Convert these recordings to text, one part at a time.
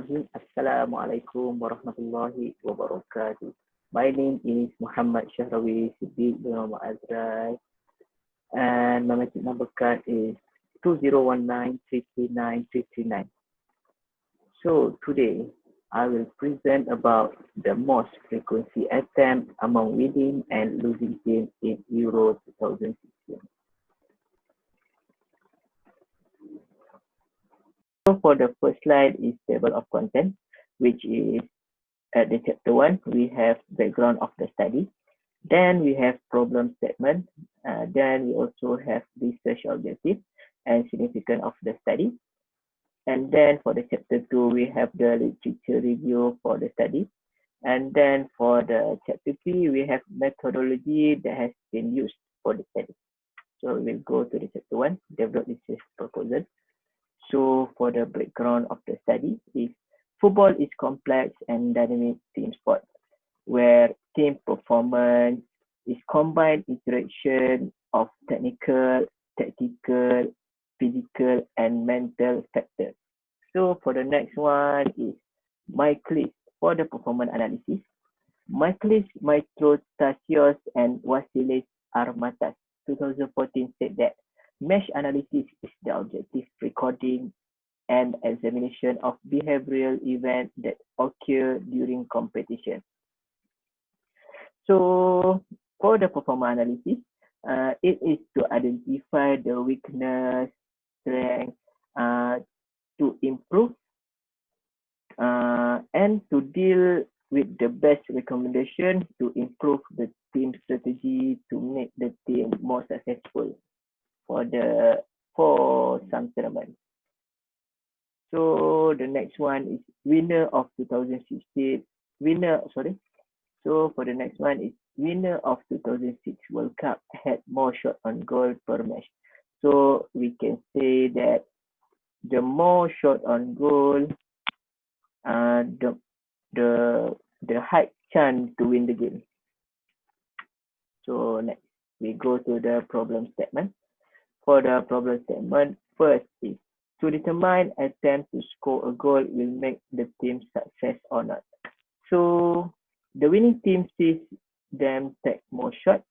Bismillahirrahmanirrahim. Assalamualaikum warahmatullahi wabarakatuh. My name is Muhammad Shahrawi Siddiq bin Muhammad Azrai, and my message number card is 2019339339. So today I will present about the most frequency attempt among winning and losing teams in Euro 2016. So for the first slide is table of content, which is at the chapter 1, we have background of the study. Then we have problem statement. Then we also have research objective and significance of the study. And then for the chapter 2, we have the literature review for the study. And then for the chapter 3, we have methodology that has been used for the study. So we will go to the chapter 1, develop research proposal. So for the background of the study is football is complex and dynamic team sport where team performance is combined interaction of technical, tactical, physical and mental factors. So for the next one is Michaelis for the performance analysis. Michaelis, Maitrotasios and Vasilis Armatas 2014 said that mesh analysis is the objective recording and examination of behavioral events that occur during competition. So for the performance analysis, it is to identify the weakness, strength, to improve, and to deal with the best recommendation to improve the team strategy to make the team more successful for some tournament. So the next one is winner of 2016 So for the next one is winner of 2006 World Cup had more shot on goal per match. So we can say that the more shot on goal, the high chance to win the game. So next we go to the problem statement. For the problem statement, first is to determine attempt to score a goal will make the team success or not. So the winning team sees them take more shots,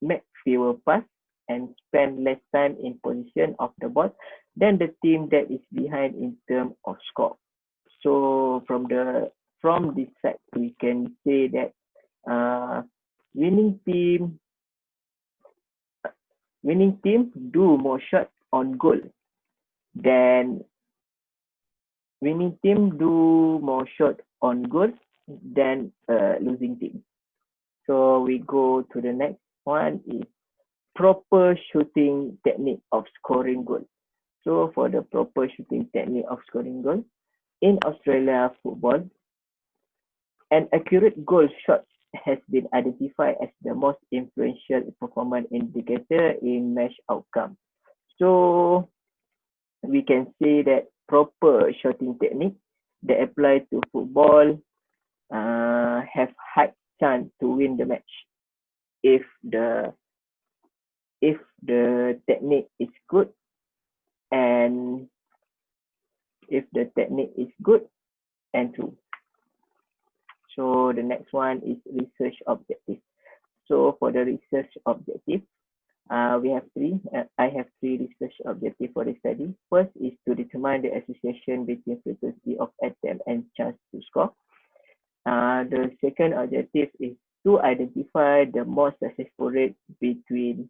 make fewer passes, and spend less time in position of the ball than the team that is behind in terms of score. So from this fact, we can say that winning team do more shots on goal than losing team. So we go to the next one is proper shooting technique of scoring goal. So for the proper shooting technique of scoring goal, in Australia football, an accurate goal shot has been identified as the most influential performance indicator in match outcome. So we can say that proper shooting technique that apply to football have high chance to win the match if the technique is good and true. So the next one is research objective. So for the research objective, we have three. I have three research objectives for the study. First is to determine the association between frequency of attempt and chance to score. The second objective is to identify the most successful rate between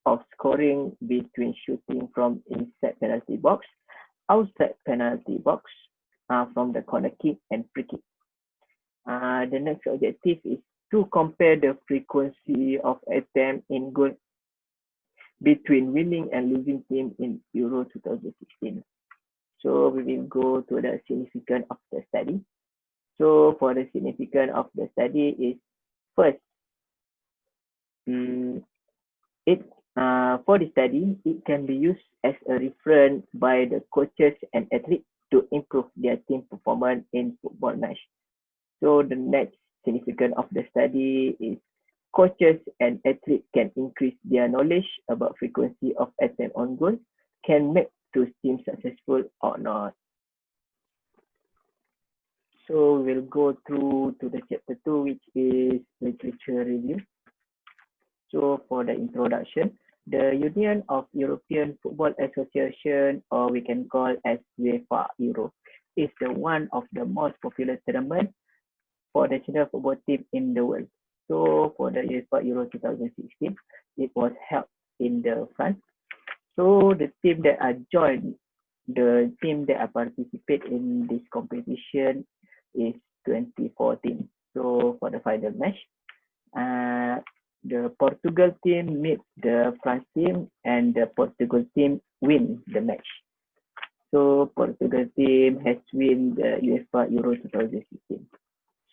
of scoring between shooting from inside penalty box, outside penalty box, from the corner kick and free kick. The next objective is to compare the frequency of attempt in goal between winning and losing team in Euro 2016. So we will go to the significance of the study. So for the significance of the study is first, for the study, it can be used as a reference by the coaches and athletes to improve their team performance in football match. So the next significance of the study is coaches and athletes can increase their knowledge about frequency of attempt on goal can make two teams successful or not. So we'll go through to the chapter 2, which is literature review. So for the introduction, the Union of European Football Association, or we can call as UEFA Euro, is one of the most popular tournaments for national football team in the world. So for the UEFA Euro 2016, it was held in the France. So the team that are joined, the team that are participate in this competition is 24 teams. So for the final match, the Portugal team meet the France team, and the Portugal team win the match. So Portugal team has win the UEFA Euro 2016.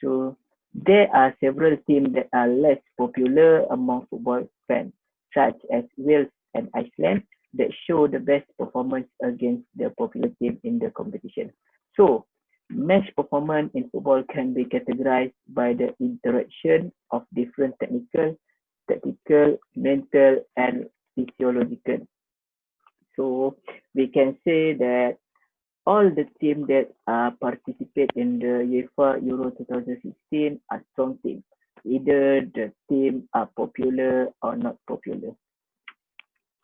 So there are several teams that are less popular among football fans, such as Wales and Iceland, that show the best performance against the popular team in the competition. So match performance in football can be categorized by the interaction of different technical, tactical, mental, and physiological. So we can say that all the teams that participate in the UEFA Euro 2016 are strong teams. Either the team are popular or not popular.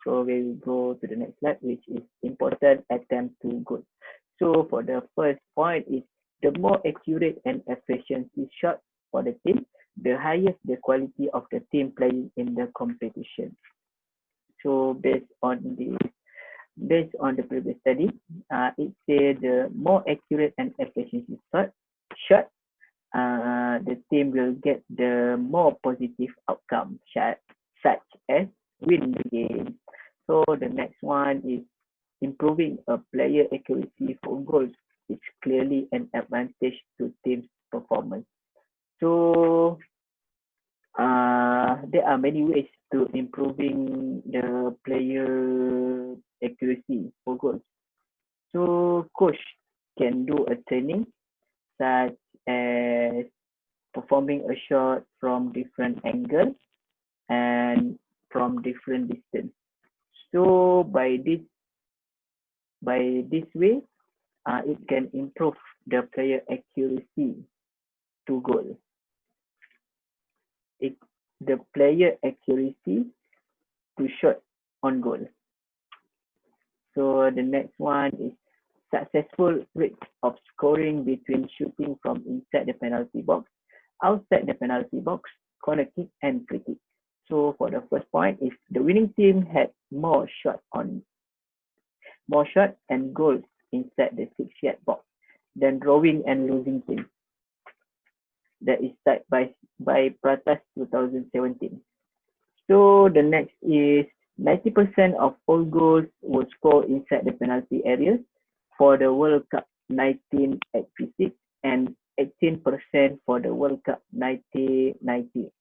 So we will go to the next slide, which is important attempt to goal. So for the first point is the more accurate and efficiency shot for the team, the higher the quality of the team playing in the competition. So based on the previous study, it said the more accurate and efficiency shot, the team will get the more positive outcome, such as win the game. So the next one is improving a player accuracy for goals is clearly an advantage to team's performance. So there are many ways to improving the player accuracy for goals. So coach can do a training such as performing a shot from different angles and from different distance. So by this way, it can improve the player accuracy to goal. The player accuracy to shot on goal. So the next one is successful rate of scoring between shooting from inside the penalty box, outside the penalty box, corner kick, and free kick. So for the first point is the winning team had more shot and goals inside the 6-yard box than drawing and losing team. That is typed by Pratas 2017. So the next is 90% of all goals were scored inside the penalty area for the World Cup 1986 and 18% for the World Cup 1990.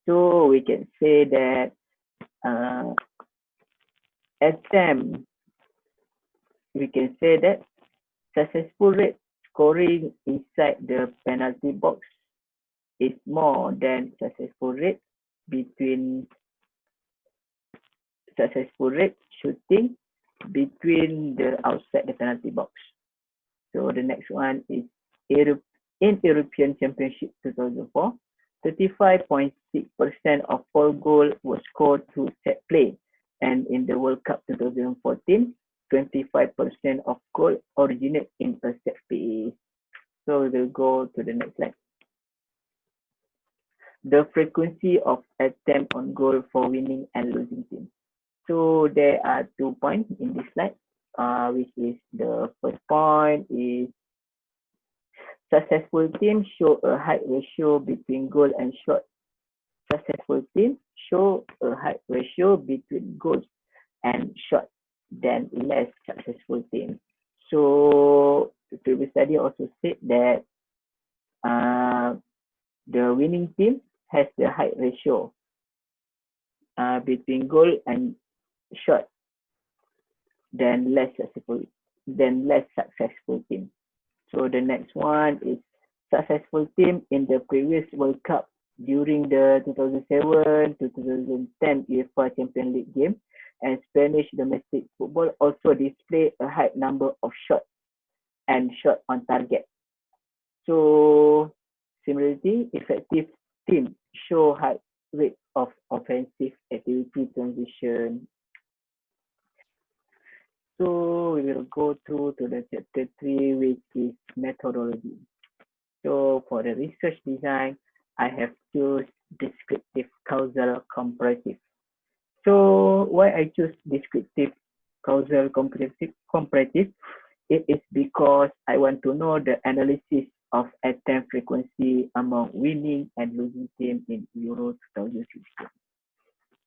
So we can say that successful rate scoring inside the penalty box is more than successful rate shooting between the outside the penalty box. So the next one is in European Championship 2004, 35.6% of all goals were scored through set play, and in the World Cup 2014, 25% of goals originate in a set piece. So we'll go to the next slide. The frequency of attempt on goal for winning and losing teams. So there are 2 points in this slide, which is the first point is successful teams show a high ratio between goal and shot. Successful teams show a high ratio between goals and shot than less successful teams. So the previous study also said that the winning team has the high ratio between goal and shot than less successful team. So the next one is successful team in the previous World Cup during the 2007 to 2010 UEFA Champions League game and Spanish domestic football also display a high number of shots and shot on target. So, similarly, effective teams show high rate of offensive activity transition. So, we will go through to the chapter 3, which is methodology. So, for the research design, I have choose descriptive, causal, comparative. So, why I choose descriptive, causal, comparative? It is because I want to know the analysis of attempt frequency among winning and losing team in Euro 2016.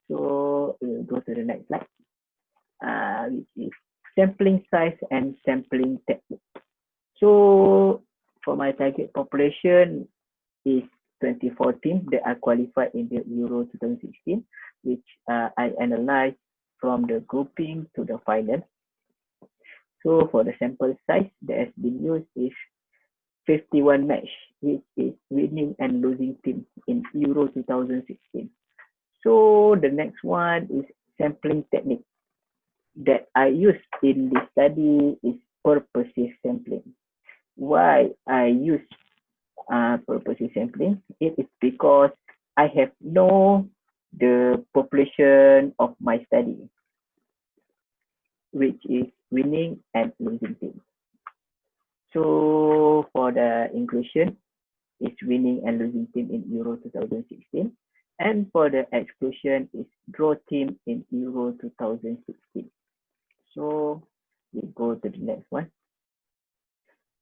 So we'll go to the next slide, which is sampling size and sampling technique. So for my target population is 24 teams that are qualified in the Euro 2016, which I analyzed from the grouping to the final. So for the sample size that has been used is 51 match, which is winning and losing team in Euro 2016. So the next one is sampling technique that I use in this study is purposive sampling. Why I use purposive sampling? It is because I have know the population of my study, which is winning and losing team. So for the inclusion, is winning and losing team in Euro 2016. And for the exclusion is draw team in Euro 2016. So we go to the next one.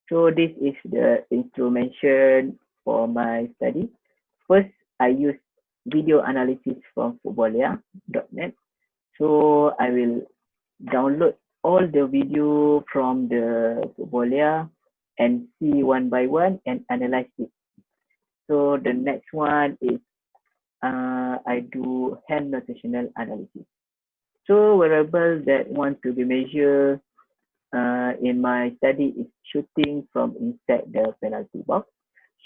So this is the instrumentation for my study. First, I use video analysis from footballia.net. So I will download all the video from the Footballia and see one by one and analyze it. So the next one is I do hand notational analysis. So variable that want to be measured in my study is shooting from inside the penalty box,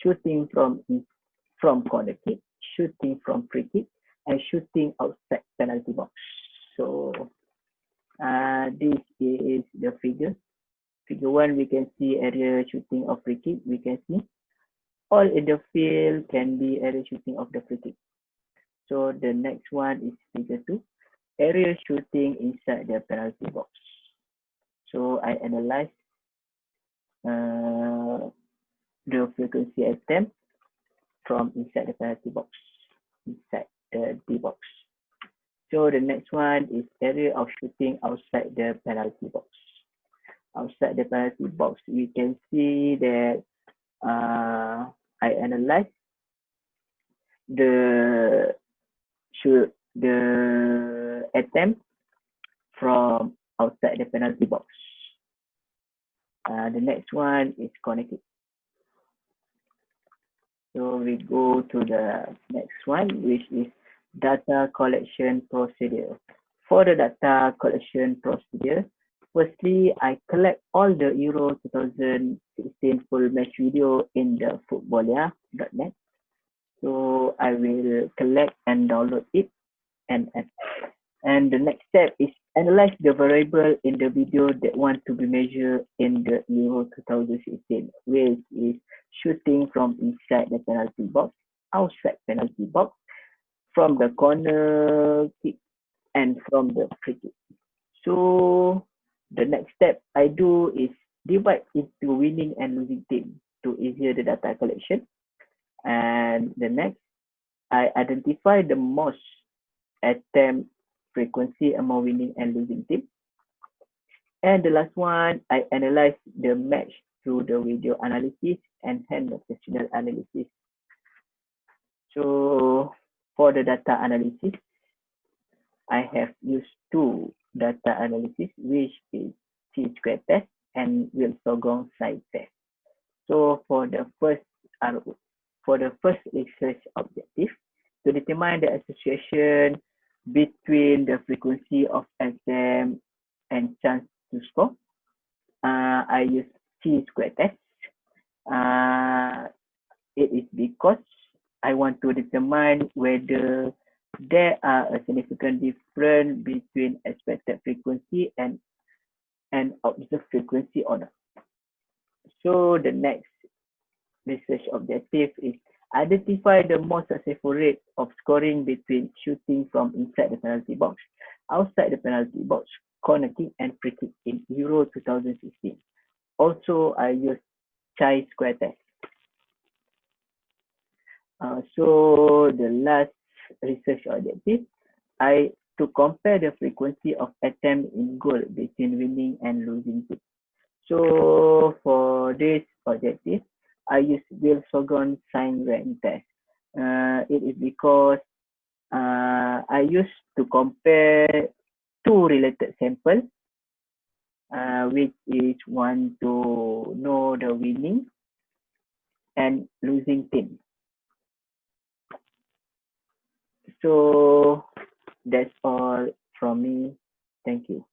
shooting from corner kick, shooting from free kick, and shooting outside penalty box. So this is the figure. Figure 1, we can see area shooting of free kick. We can see all in the field can be area shooting of the free kick. So the next one is figure 2, area shooting inside the penalty box. So I analyze the frequency attempt from inside the penalty box, inside the D box. So the next one is area of shooting outside the penalty box. Outside the penalty box, we can see that I analyze the attempt from outside the penalty box. The next one is corner kick. So we go to the next one, which is data collection procedure. For the data collection procedure, firstly, I collect all the Euro 2016 full match video in the footballia.net. So I will collect and download it, and the next step is analyze the variable in the video that want to be measured in the Euro 2016, which is shooting from inside the penalty box, outside penalty box, from the corner kick, and from the free kick. So the next step I do is divide into winning and losing team to easier the data collection. And the next, I identify the most attempt frequency among winning and losing team. And the last one, I analyze the match through the video analysis and hand notational analysis. So for the data analysis, I have used two data analysis, which is Chi-square test and Wilson-Gong side test. So for the first research objective, to determine the association between the frequency of exam and chance to score, I use Chi-square test. It is because I want to determine whether there are a significant difference between expected frequency and observed frequency or not. So the next research objective is identify the most successful rate of scoring between shooting from inside the penalty box, outside the penalty box, corner kick, and free kick in Euro 2016. Also, I used Chi square test. So the last research objective, I to compare the frequency of attempt in goal between winning and losing team. So for this objective, I use Wilson sign rank test. It is because I used to compare two related samples, which is one to know the winning and losing team. So that's all from me. Thank you.